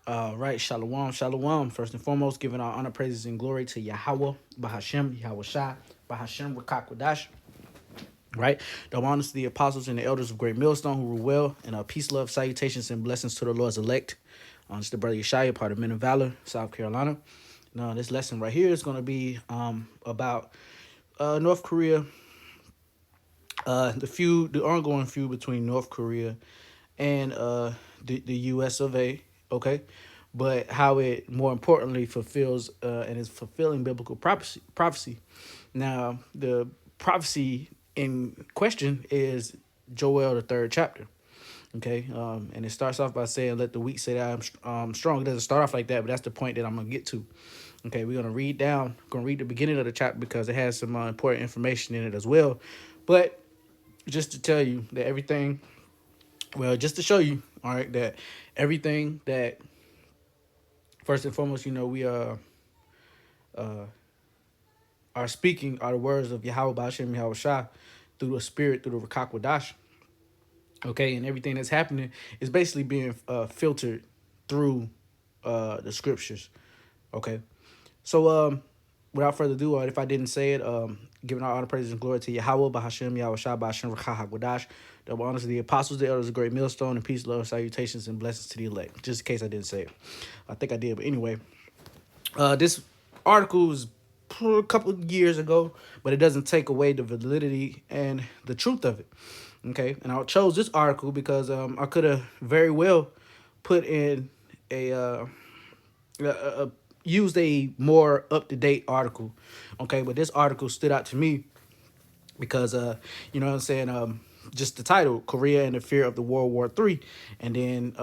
Right, shalom, shalom. First and foremost, giving our honor, praises, and glory to Yahweh, Bahashem, Yahweh Shai, Bahashem, Rakakwadash. Right, the honors to the apostles and the elders of Great Millstone who rule well, and peace, love, salutations, and blessings to the Lord's elect. It's the brother Yeshaya, part of Men of Valor, South Carolina. Now, this lesson right here is going to be about North Korea, the ongoing feud between North Korea and the U.S. of A. Okay, but how it more importantly fulfills and is fulfilling biblical prophecy. Now, the prophecy in question is Joel the third chapter. Okay, and it starts off by saying, "Let the weak say that I'm strong." It doesn't start off like that, but that's the point that I'm gonna get to. Okay, we're gonna read the beginning of the chapter because it has some important information in it as well. But just to tell you that everything, well, just to show you, all right, that everything that first and foremost, we are speaking are the words of Yahweh Ba'ashem Yahweh Shah through the spirit, through the Rakakwadash. Okay, and everything that's happening is basically being filtered through the scriptures. Okay, so without further ado, if I didn't say it, giving our honor, praises, and glory to Yahweh, Bahashem, Yahweh Shah, Bahashem, Rakah, Hagwadash, double honors to the apostles, the elders, of great millstone, and peace, love, salutations, and blessings to the elect. Just in case I didn't say it. I think I did, but anyway, this article is a couple of years ago, but it doesn't take away the validity and the truth of it. Okay, and I chose this article because I could have very well put in a used a more up to date article. Okay, but this article stood out to me because you know what I'm saying, just the title, Korea and the Fear of the World War III. And then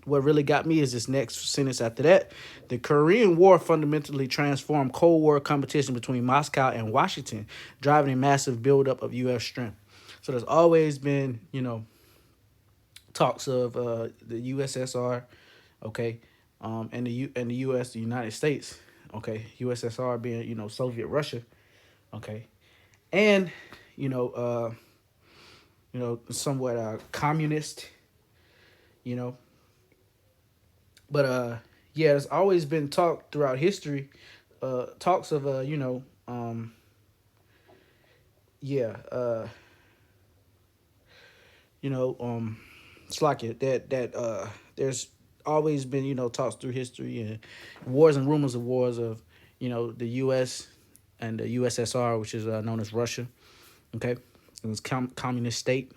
what really got me is this next sentence after that. The Korean War fundamentally transformed Cold War competition between Moscow and Washington, driving a massive buildup of U.S. strength. So there's always been, talks of the USSR, okay, and the U.S., the United States, okay, USSR being, Soviet Russia, okay, and you know, uh, somewhat communist, you know, but yeah, there's always been talk throughout history, talks of yeah, you know, it's like it that there's always been, talks through history and wars and rumors of wars of, the U.S. and the USSR, which is known as Russia. Okay, it was communist state.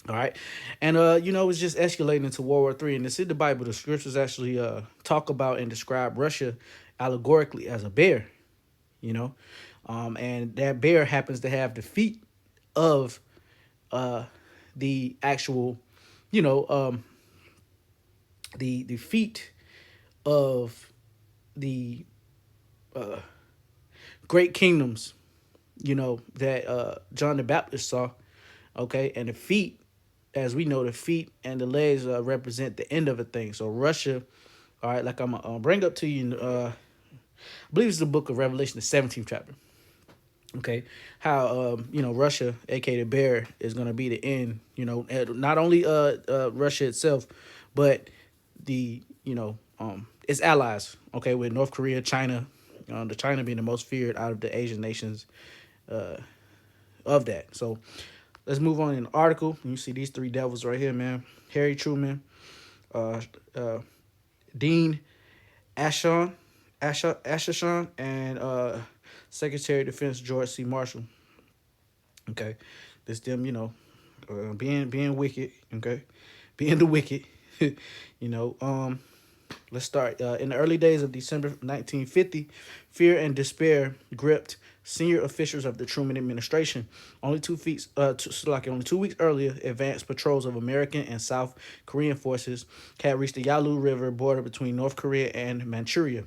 All right, and it's just escalating into World War III, and it's in the Bible. The scriptures actually talk about and describe Russia allegorically as a bear. You know, and that bear happens to have the feet of uh, the actual, you know, the feet of the uh, great kingdoms, that John the Baptist saw. Okay, and the feet, as we know, the feet and the legs represent the end of a thing. So Russia, all right, like I'm gonna bring up to you, I believe it's the book of Revelation, the 17th chapter. Okay, how Russia, aka the bear, is gonna be the end. Not only Russia itself, but the its allies. Okay, with North Korea, China, the China being the most feared out of the Asian nations of that. So let's move on in the article. You see these three devils right here, man. Harry Truman, uh, uh, Dean Ashon, and Secretary of Defense George C. Marshall. Okay, this them, being wicked. Okay, being the wicked. you know, um, let's start. In the early days of December 1950, fear and despair gripped senior officials of the Truman administration. Only 2 weeks earlier, advanced patrols of American and South Korean forces had reached the Yalu River border between North Korea and Manchuria.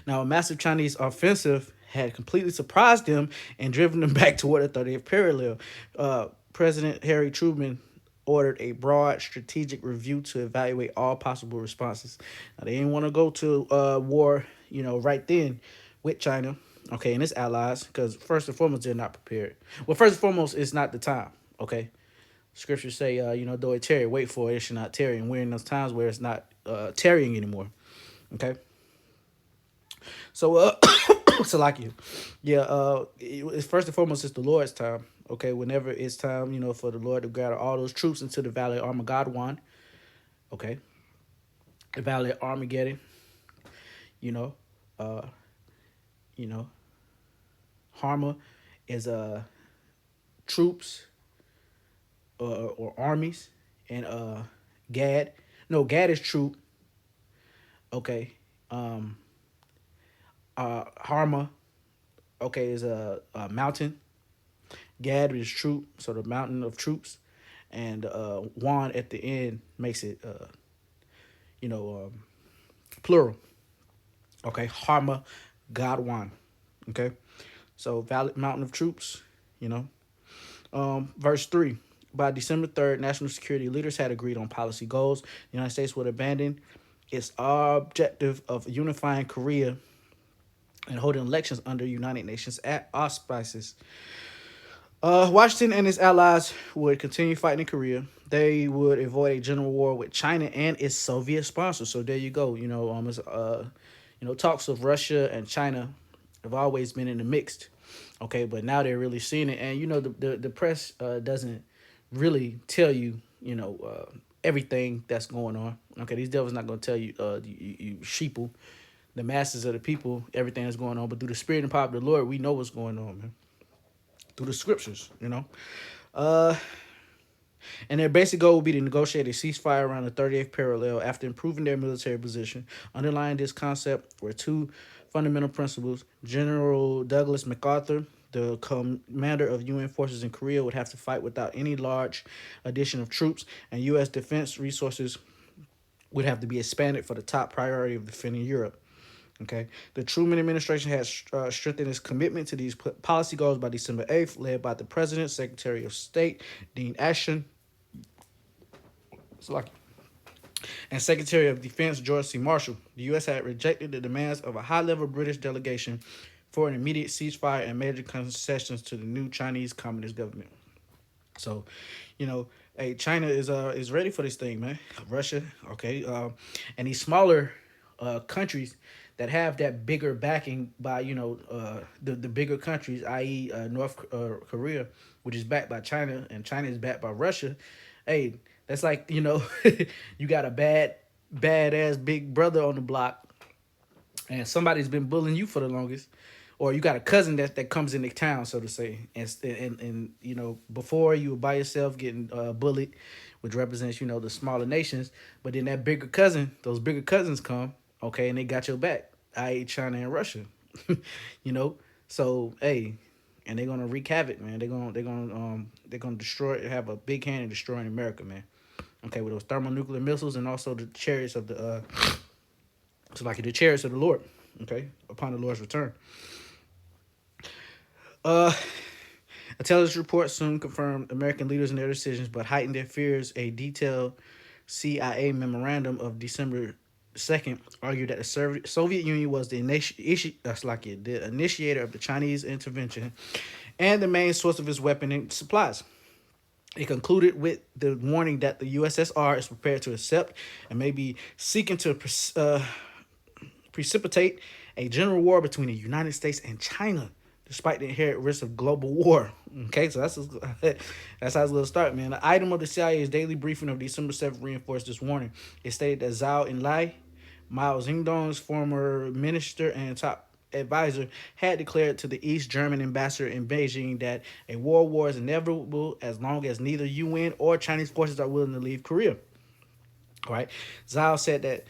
Now, a massive Chinese offensive had completely surprised them and driven them back toward the 30th parallel. President Harry Truman ordered a broad strategic review to evaluate all possible responses. Now, they didn't want to go to war, right then with China, okay, and its allies, because first and foremost, they're not prepared. Well, first and foremost, it's not the time, okay? Scriptures say, though it tarry, wait for it, it should not tarry. And we're in those times where it's not tarrying anymore. Okay, so so like you, yeah. It's first and foremost, it's the Lord's time. Okay, whenever it's time, for the Lord to gather all those troops into the Valley of Armageddon. Okay, the Valley of Armageddon. You know, uh, you know, Harma is troops or armies, and Gad. No, Gad is troop. Okay, um, Harma. Okay, is a mountain. Gad is troop, so the mountain of troops, and Juan at the end makes it you know plural. Okay, Harma, God Juan. Okay, so valid mountain of troops. You know, verse 3. By December 3rd, national security leaders had agreed on policy goals. The United States would abandon its objective of unifying Korea and holding elections under United Nations auspices. Washington and its allies would continue fighting in Korea. They would avoid a general war with China and its Soviet sponsors. So there you go. Talks of Russia and China have always been in the mixed. Okay, but now they're really seeing it, and the press doesn't really tell you everything that's going on. Okay, these devils not gonna tell you you sheeple, the masses of the people, everything that's going on. But through the spirit and power of the Lord, we know what's going on, man. Through the scriptures. Uh, and their basic goal will be to negotiate a ceasefire around the 38th parallel after improving their military position. Underlying this concept were two fundamental principles. General Douglas MacArthur, the commander of UN forces in Korea, would have to fight without any large addition of troops, and U.S. defense resources would have to be expanded for the top priority of defending Europe. Okay, the Truman administration has strengthened its commitment to these policy goals by December 8th, led by the President, Secretary of State Dean Ashton, and Secretary of Defense George C. Marshall. The U.S. had rejected the demands of a high-level British delegation for an immediate ceasefire and major concessions to the new Chinese Communist government. So, hey, China is ready for this thing, man. Russia, okay, and these smaller countries that have that bigger backing by the bigger countries, i.e. North Korea, which is backed by China, and China is backed by Russia. Hey, that's like you got a badass big brother on the block, and somebody's been bullying you for the longest, or you got a cousin that comes into town, so to say, and before you were by yourself getting bullied, which represents the smaller nations, but then that bigger cousin, those bigger cousins come, okay, and they got your back, i.e. China and Russia, so hey, and they're gonna wreak havoc, man. They're gonna destroy, have a big hand in destroying America, man. Okay, with those thermonuclear missiles and also the chariots of the chariots of the Lord. Okay, upon the Lord's return. Uh, Intelligence reports soon confirmed American leaders in their decisions, but heightened their fears. A detailed CIA memorandum of December 2nd argued that the Soviet Union was the initiator of the Chinese intervention and the main source of its weapon and supplies. It concluded with the warning that the USSR is prepared to accept and may be seeking to precipitate a general war between the United States and China, despite the inherent risk of global war. Okay, so that's how it's going to start, man. The item of the CIA's daily briefing of December 7th reinforced this warning. It stated that Zhao Enlai, Mao Zedong's former minister and top advisor, had declared to the East German ambassador in Beijing that a world war is inevitable as long as neither UN or Chinese forces are willing to leave Korea. All right, Zhao said that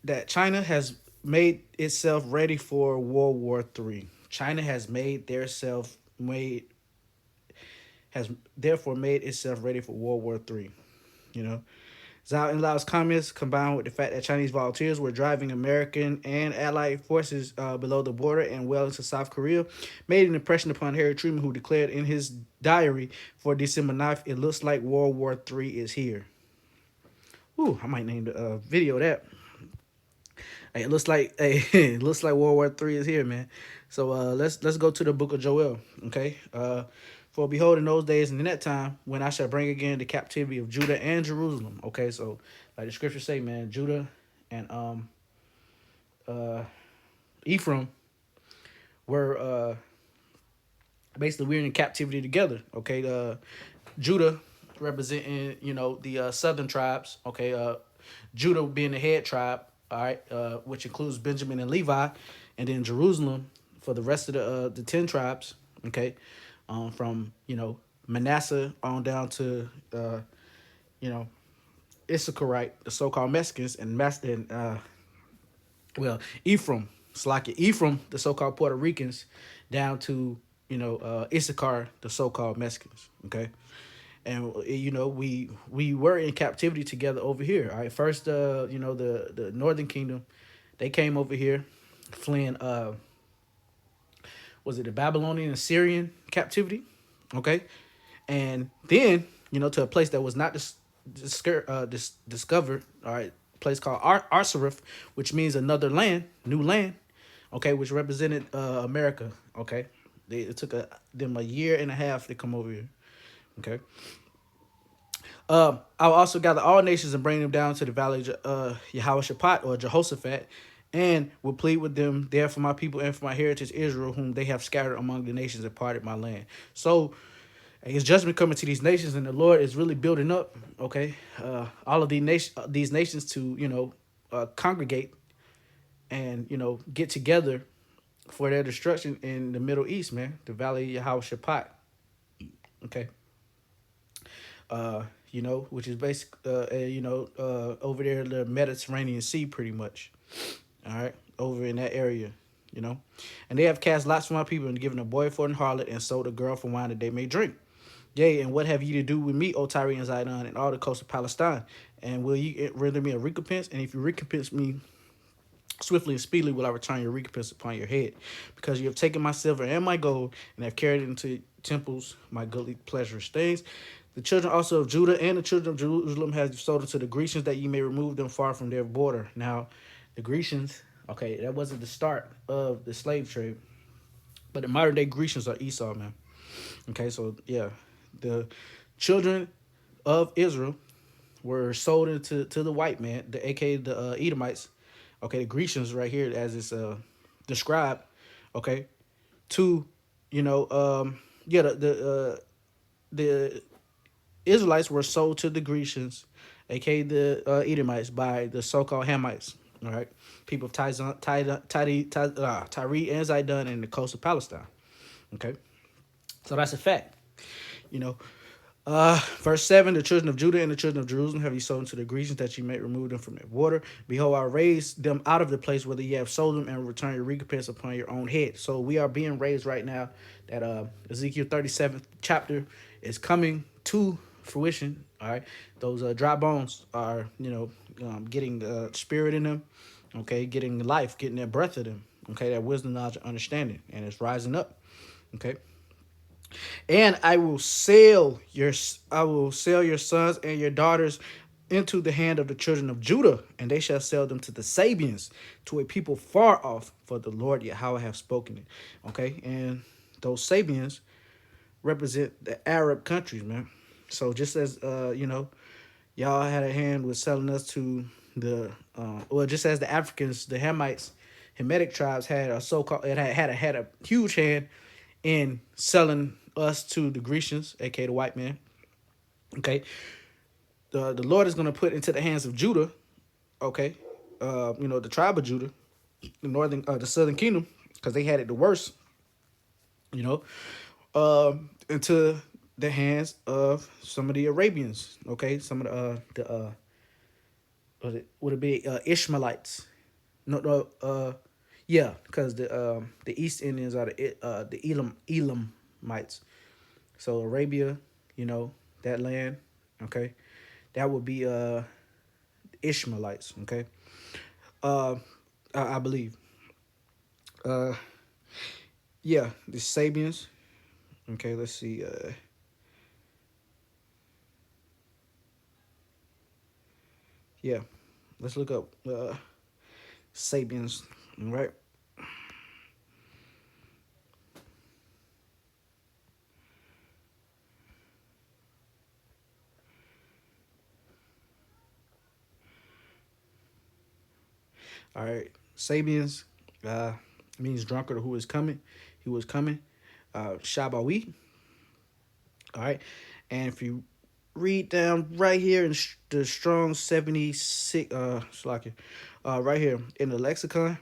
that China has made itself ready for World War III. China has therefore made itself ready for World War III. Zhao Enlai's comments, combined with the fact that Chinese volunteers were driving American and Allied forces below the border and well into South Korea, made an impression upon Harry Truman, who declared in his diary for December 9th, "It looks like World War III is here." Ooh, I might name the video that. Hey, it looks like it looks like World War III is here, man. So let's go to the book of Joel. Okay. For behold, in those days and in that time, when I shall bring again the captivity of Judah and Jerusalem. Okay, so like the scriptures say, man, Judah and uh Ephraim were basically we're in captivity together. Okay, Judah representing the southern tribes. Okay, Judah being the head tribe. All right, which includes Benjamin and Levi, and then Jerusalem for the rest of the 10 tribes. Okay, from Manasseh on down to you know Issacharite, the so-called Mexicans, and Ephraim, Slakia, Ephraim, the so-called Puerto Ricans, down to Issachar, the so-called Mexicans. Okay, and we were in captivity together over here. All right, first the Northern Kingdom, they came over here, fleeing was it the Babylonian and Syrian captivity? Okay, and then to a place that was not discovered. All right, place called Arsareth, which means another land, new land. Okay, which represented America. Okay, it took them a year and a half to come over here. Okay. I will also gather all nations and bring them down to the valley of Yehoshaphat or Jehoshaphat, and will plead with them there for my people and for my heritage Israel, whom they have scattered among the nations and parted my land. So his judgment coming to these nations, and the Lord is really building up. Okay, all of these nations to congregate and get together for their destruction in the Middle East, man. The valley of Yehoshaphat. Okay. Which is over there in the Mediterranean Sea, pretty much. All right, over in that area, and they have cast lots for my people and given a boy for an harlot and sold a girl for wine that they may drink. Yea, and what have ye to do with me, O Tyre and Zidon, and all the coast of Palestine? And will ye render me a recompense? And if you recompense me swiftly and speedily, will I return your recompense upon your head, because you have taken my silver and my gold, and have carried it into temples, my goodly pleasures things. The children also of Judah and the children of Jerusalem have sold unto the Grecians, that ye may remove them far from their border. Now, the Grecians, okay, that wasn't the start of the slave trade, but the modern day Grecians are Esau, man. Okay, so yeah, the children of Israel were sold into the white man, the aka the Edomites. Okay, the Grecians right here as it's described. Okay, to the Israelites were sold to the Grecians, aka the Edomites, by the so-called Hamites. All right, people of Tyre and Zidon and the coast of Palestine. Okay, so that's a fact. You know, Verse 7, the children of Judah and the children of Jerusalem have ye sold unto the Grecians, that ye may remove them from their border. Behold, I raise them out of the place where ye have sold them, and return your recompense upon your own head. So we are being raised right now. That Ezekiel 37th chapter is coming to fruition. All right, those dry bones are getting spirit in them. Okay, getting life, getting that breath of them. Okay, that wisdom, knowledge, understanding, and it's rising up. Okay. And I will sell your sons and your daughters into the hand of the children of Judah, and they shall sell them to the Sabians, to a people far off, for the Lord Yahweh have spoken it. Okay, and those Sabians represent the Arab countries, man. So just as y'all had a hand with selling us to just as the Africans, the Hamitic tribes had a so-called it had a huge hand in selling us to the Grecians, aka the white man. Okay, the Lord is going to put into the hands of Judah. Okay, the tribe of Judah, the southern kingdom, because they had it the worst. You know, into the hands of some of the Arabians. Okay, some of would it be Ishmaelites? No. Yeah, because the East Indians are the Elamites. So Arabia, that land, okay, that would be Ishmaelites, okay. Uh, I believe. Uh, yeah, the Sabians. Okay, let's see. Yeah, let's look up Sabians. All right. All right, Sabians means drunkard who is coming. He was coming. Shabawi. All right, and if you read down right here in the Strong 76, right here in the lexicon.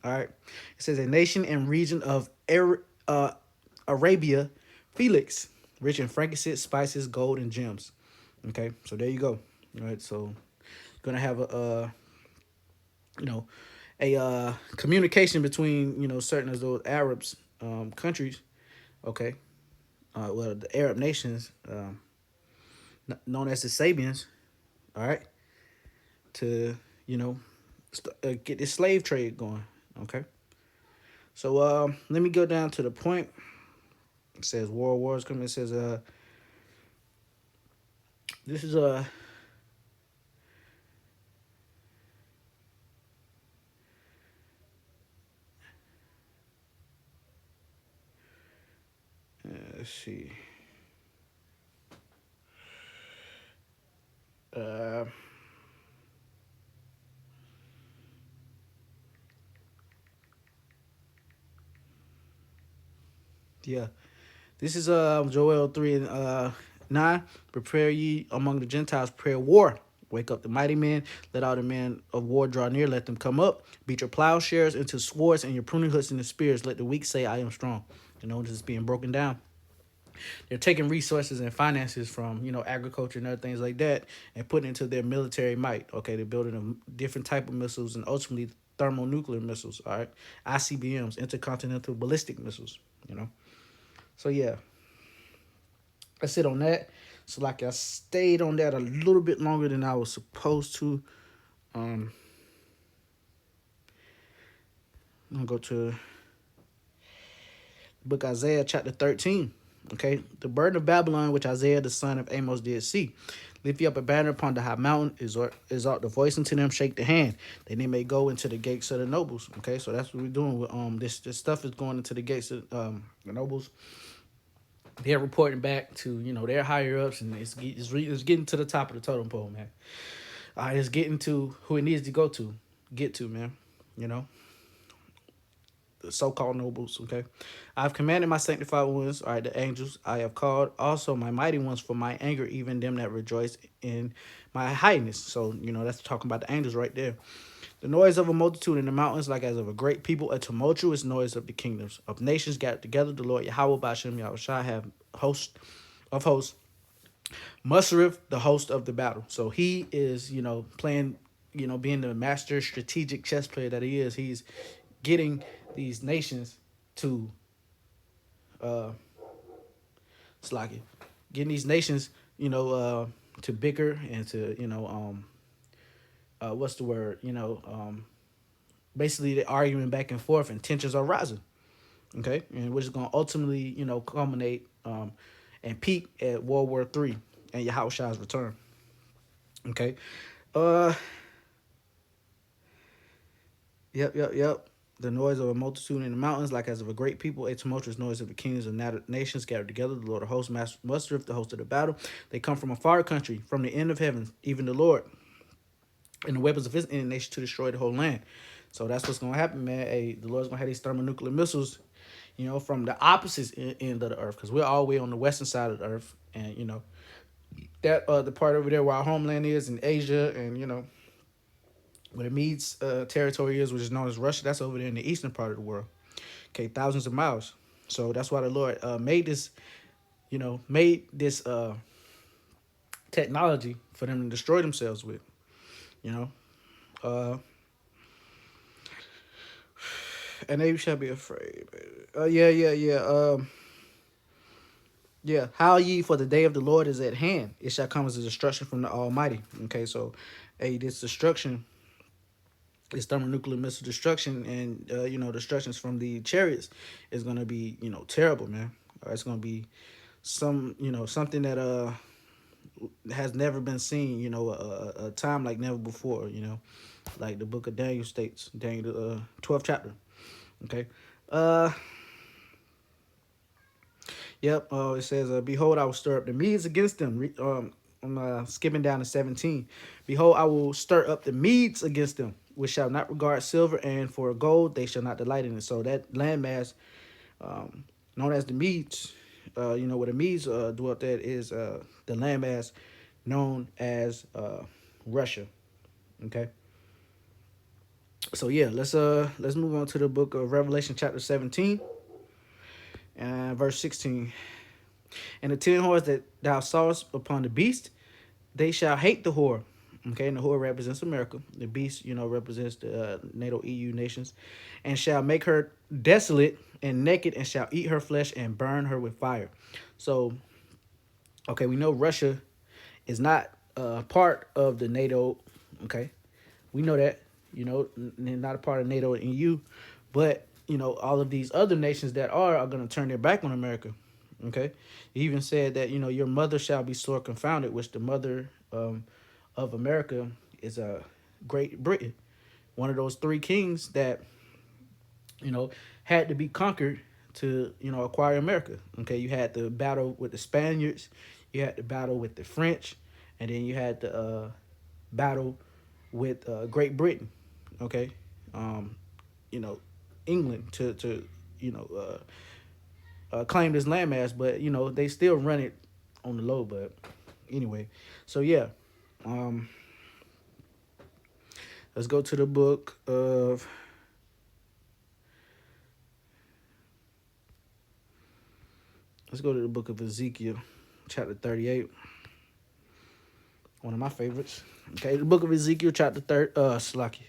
All right, it says a nation and region of Arabia, Felix, rich in frankincense, spices, gold, and gems. Okay, so there you go. All right, so gonna have you know, a communication between certain of those Arabs countries. Okay, well the Arab nations, known as the Sabians. All right, to you know get this slave trade going. Okay, so let me go down to the point. It says World Wars coming. It says this is let's see. Uh, yeah, this is Joel 3 and 9. Prepare ye among the Gentiles, prepare war. Wake up the mighty men, let all the men of war draw near, let them come up. Beat your plowshares into swords and your pruning hooks into spears. Let the weak say, I am strong. This is being broken down. They're taking resources and finances from agriculture and other things like that and putting it into their military might. Okay, they're building a different type of missiles and ultimately thermonuclear missiles. All right, ICBMs, intercontinental ballistic missiles. So yeah, that's it on that. So like I stayed on that a little bit longer than I was supposed to. I'm gonna go to book Isaiah chapter 13. Okay, the burden of Babylon, which Isaiah the son of Amos did see. Lift you up a banner upon the high mountain, exalt the voice unto them, shake the hand, that they may go into the gates of the nobles. Okay, so that's what we're doing with this stuff is going into the gates of the nobles. They're reporting back to their higher ups, and it's getting to the top of the totem pole, man. All right, it's getting to who it needs to get to, man. You know, the so-called nobles. Okay, I've commanded my sanctified ones, all right, the angels. I have called also my mighty ones for my anger, even them that rejoice in my highness. So that's talking about the angels right there. The noise of a multitude in the mountains, like as of a great people, a tumultuous noise of the kingdoms of nations gathered together. The Lord Yahweh Bashem Yahushua have host of hosts, Musarif, the host of the battle. So he is, playing, being the master strategic chess player that he is. He's getting these nations to Slocky, getting these nations, to bicker and to, what's the word, basically they're arguing back and forth and tensions are rising. Okay, and which is going to ultimately, culminate and peak at World War III and Yahushua's return. Okay, uh, yep. The noise of a multitude in the mountains, like as of a great people, a tumultuous noise of the kings of nations gathered together. The Lord of hosts, mustereth the host of the battle. They come from a far country, from the end of heaven, even the Lord, and the weapons of his enemy nation to destroy the whole land. So that's what's gonna happen, man. Hey, the Lord's gonna have these thermonuclear missiles, from the opposite end of the earth, because we're all the way on the western side of the earth, and that the part over there where our homeland is in Asia, and where the Medes territory is, which is known as Russia, that's over there in the eastern part of the world. Okay, thousands of miles. So that's why the Lord made this technology for them to destroy themselves with. You know, uh, and they shall be afraid. Yeah. Yeah, how ye, for the day of the Lord is at hand. It shall come as a destruction from the Almighty. Okay, so, hey, this destruction, this thermonuclear missile destruction, and destructions from the chariots is gonna be terrible, man. It's gonna be something that has never been seen. A time like never before. Like the book of Daniel states, Daniel the 12th chapter. Okay, uh. Yep. It says, "Behold, I will stir up the Medes against them." I'm skipping down to 17. Behold, I will stir up the Medes against them. which shall not regard silver, and for gold they shall not delight in it. So that landmass, known as the Medes, where the Medes dwelt at is the landmass known as Russia. Okay. So yeah, let's move on to the book of Revelation, chapter 17 and verse 16. And the 10 horns that thou sawest upon the beast, they shall hate the whore. Okay, and the whore represents America. The beast, represents the NATO EU nations, and shall make her desolate and naked, and shall eat her flesh and burn her with fire. So, okay, we know Russia is not part of the NATO. Okay, we know that. They're not a part of NATO and EU, but all of these other nations that are going to turn their back on America. Okay, he even said that your mother shall be sore confounded, which the mother of America is Great Britain, one of those three kings that had to be conquered to acquire America. Okay, you had the battle with the Spaniards, you had the battle with the French, and then you had the battle with Great Britain. Okay, um, you know, England to you know claim this landmass, but they still run it on the low. But anyway, so yeah, um, let's go to the book of let's go to the book of Ezekiel, chapter 38. One of my favorites. Okay, the book of Ezekiel, chapter Slacky.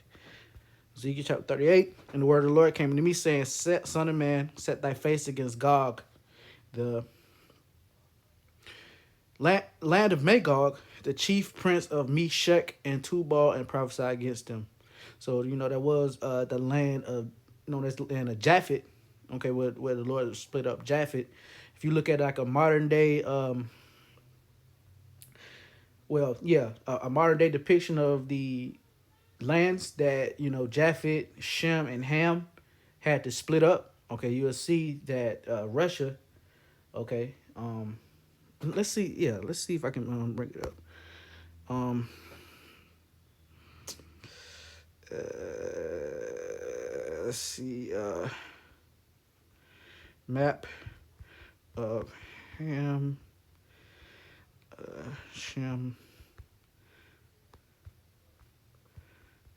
Ezekiel chapter 38. And the word of the Lord came to me, saying, Son of man, set thy face against Gog, the land of Magog, the chief prince of Meshech and Tubal, and prophesy against them. So, that was the land of, known as the land of Japhet, okay, where the Lord split up Japhet. If you look at like a modern day, a modern day depiction of the lands that Japhet, Shem, and Ham had to split up. Okay, you'll see that Russia. Okay, let's see. Yeah, let's see if I can bring it up. Um, uh, let's see. Map of Ham, Shem,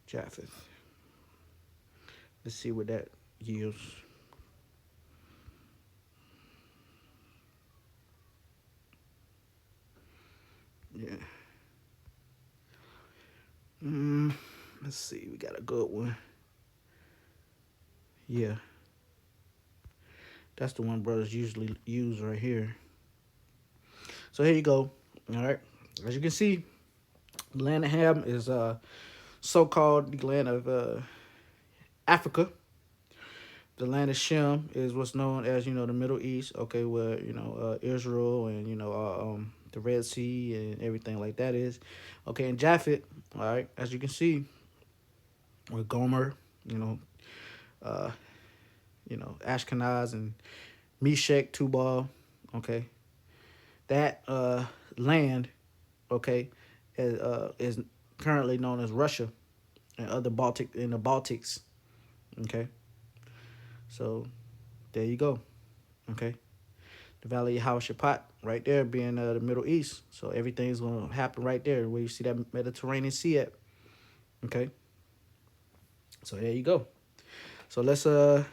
Japheth. Let's see what that yields. Yeah. Let's see. We got a good one. Yeah. That's the one brothers usually use right here. So here you go. All right. As you can see, the land of Ham is so-called the land of Africa. The land of Shem is what's known as the Middle East. Okay, where Israel and the Red Sea and everything like that is. Okay, and Japhet. All right, as you can see, with Gomer, uh, Ashkenaz and Meshech, Tubal. Okay, that land, okay, is currently known as Russia and other the Baltics. Okay, so there you go. Okay, the Valley of Hawash right there being the Middle East. So everything's gonna happen right there where you see that Mediterranean Sea at. Okay, so there you go. So let's go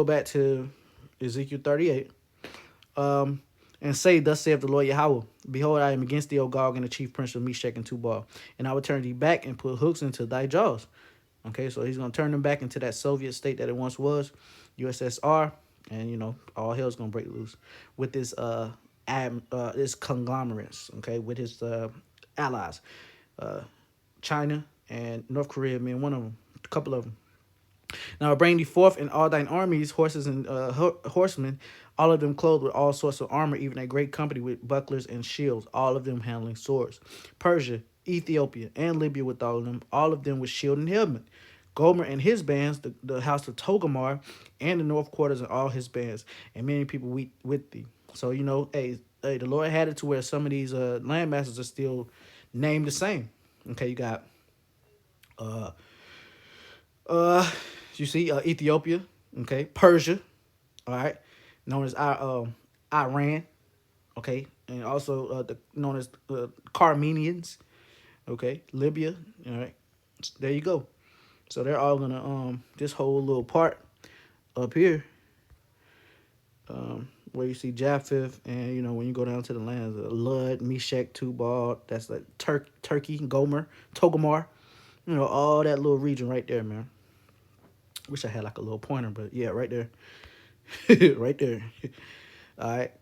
back to Ezekiel 38. And say, Thus saith the Lord Yahweh, Behold, I am against thee, O Gog, and the chief prince of Meshech and Tubal, and I will turn thee back and put hooks into thy jaws. Okay, so he's going to turn them back into that Soviet state that it once was, USSR, and, all hell's going to break loose with this conglomerates, okay, with his allies, China and North Korea being one of them, a couple of them. Now I bring thee forth in all thine armies, horses and horsemen, all of them clothed with all sorts of armor, even a great company with bucklers and shields, all of them handling swords. Persia, Ethiopia, and Libya with all of them with shield and helmet. Gomer and his bands, the house of Togarmah, and the north quarters and all his bands, and many people with thee. So, the Lord had it to where some of these landmasses are still named the same. Okay, you got Uh, uh, you see, Ethiopia, okay, Persia, all right, known as Iran, okay, and also known as Carmenians, okay, Libya, all right. There you go. So they're all gonna this whole little part up here, where you see Japheth, and when you go down to the lands of Lud, Meshach, Tubal, that's like Turkey, Gomer, Togomar, all that little region right there, man. Wish I had like a little pointer, but yeah, right there, right there. All right.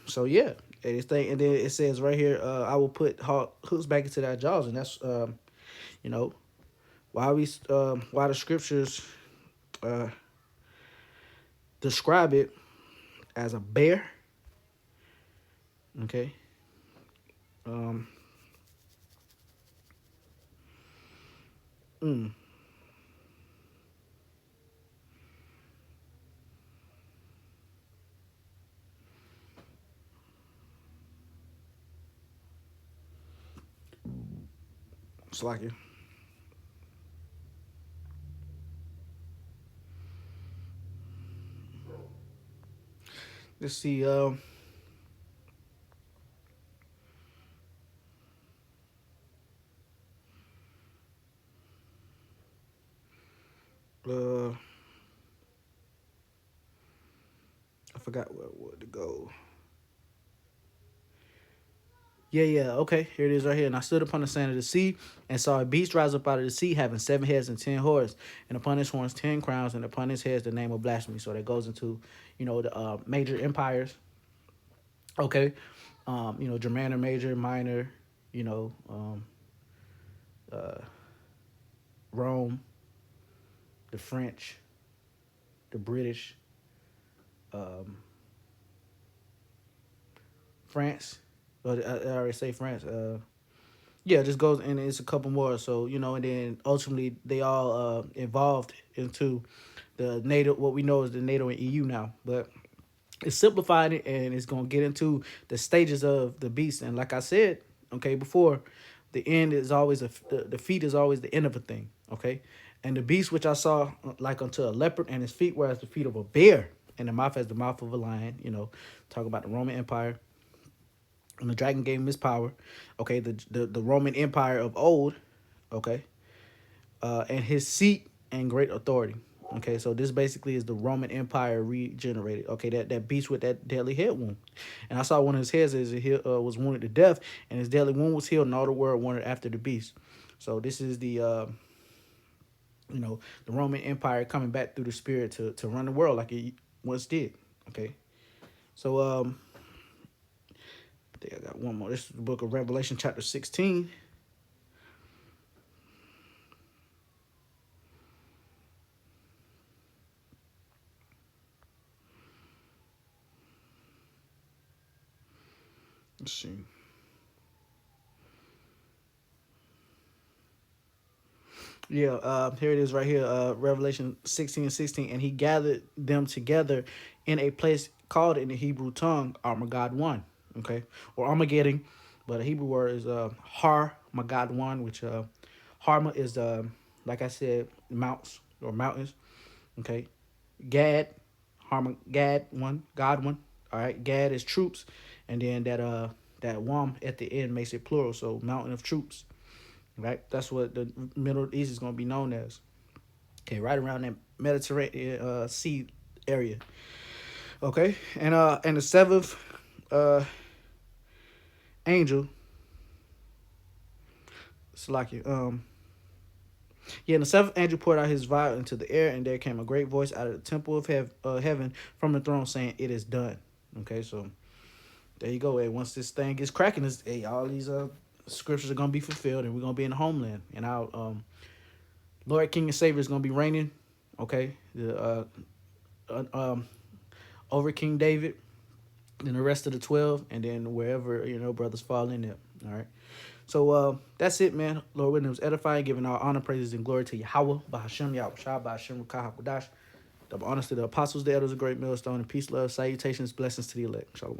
So yeah, and and then it says right here, I will put hooks back into that jaws, and that's you know, why the scriptures uh describe it as a bear. Okay. Um. Mm, it's like it. Let's see. Uh. I forgot where to go. Yeah, yeah, okay. Here it is right here. And I stood upon the sand of the sea and saw a beast rise up out of the sea, having 7 heads and 10 horns, and upon his horns 10 crowns, and upon his heads the name of blasphemy. So that goes into, the major empires. Okay. Germanic major, minor, you know, uh, Rome, the French, the British, um, France. Well, I already say France. Yeah, it just goes and it's a couple more. So and then ultimately they all evolved into the NATO. What we know is the NATO and EU now, but it's simplified it and it's gonna get into the stages of the beast. And like I said, okay, before, the end is always the feet is always the end of a thing. Okay, and the beast which I saw like unto a leopard, and his feet were as the feet of a bear, and the mouth as the mouth of a lion. Talk about the Roman Empire. And the dragon gave him his power. Okay, the Roman Empire of old. Okay, and his seat and great authority. Okay, so this basically is the Roman Empire regenerated. Okay, that beast with that deadly head wound, and I saw one of his heads as he was wounded to death, and his deadly wound was healed, and all the world wondered after the beast. So this is the the Roman Empire coming back through the spirit to run the world like it once did. Okay, so I think I got one more. This is the book of Revelation, chapter 16. Let's see. Yeah, here it is right here, Revelation 16:16. And he gathered them together in a place called in the Hebrew tongue Armageddon, okay, or Armageddon, but the Hebrew word is Har Magadwan, which Harma is like I said, mounts or mountains, okay. Gad, Harma Gad one, God one, all right. Gad is troops, and then that Wam at the end makes it plural, so mountain of troops. Right, that's what the Middle East is going to be known as. Okay, right around that Mediterranean Sea area. Okay, and the seventh uh angel, Salaki, yeah, and the seventh angel poured out his vial into the air, and there came a great voice out of the temple of heaven from the throne, saying, "It is done." Okay, so there you go. And once this thing gets cracking, all these scriptures are gonna be fulfilled, and we're gonna be in the homeland, and our Lord, King, and Savior is gonna be reigning. Okay, the over King David, then the rest of the 12, and then wherever brothers fall in there. All right. So that's it, man. Lord willing, it was edifying, giving all honor, praises, and glory to Yahweh, Bahashem, Yahweh Shah, Bahashem, Rukaha Kudash. Double honors to the apostles, the elders, a great millstone, and peace, love, salutations, blessings to the elect. Shalom.